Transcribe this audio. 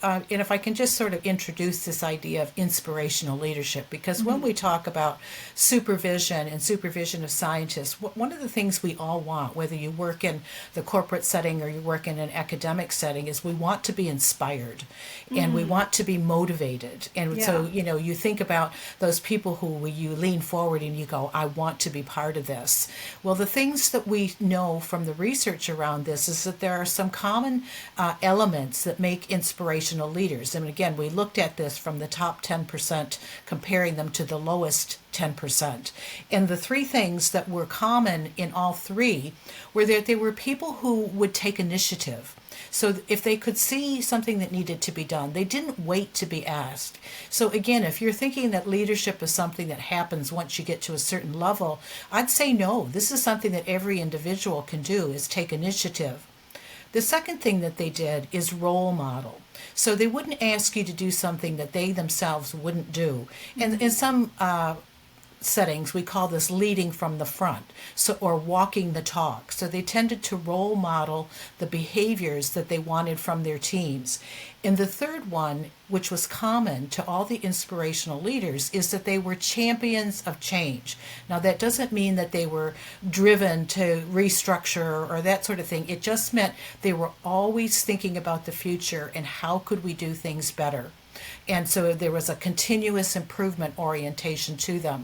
and if I can just sort of introduce this idea of inspirational leadership, because when we talk about supervision of scientists, one of the things we all want, whether you work in the corporate setting or you work in an academic setting, is we want to be inspired and we want to be motivated. And so, you think about those people who you lean forward and you go, I want to be part of this. Well, the things that we know from the research around this is that there are some common elements that make inspirational leaders. And again, we looked at this from the top 10%, comparing them to the lowest 10%. And the three things that were common in all three were that they were people who would take initiative. So if they could see something that needed to be done, they didn't wait to be asked. So again, if you're thinking that leadership is something that happens once you get to a certain level, I'd say no. This is something that every individual can do, is take initiative. The second thing that they did is role model. So they wouldn't ask you to do something that they themselves wouldn't do. And in some settings, we call this leading from the front, or walking the talk. So they tended to role model the behaviors that they wanted from their teams. And the third one, which was common to all the inspirational leaders, is that they were champions of change. Now, that doesn't mean that they were driven to restructure or that sort of thing. It just meant they were always thinking about the future and how could we do things better. And so there was a continuous improvement orientation to them.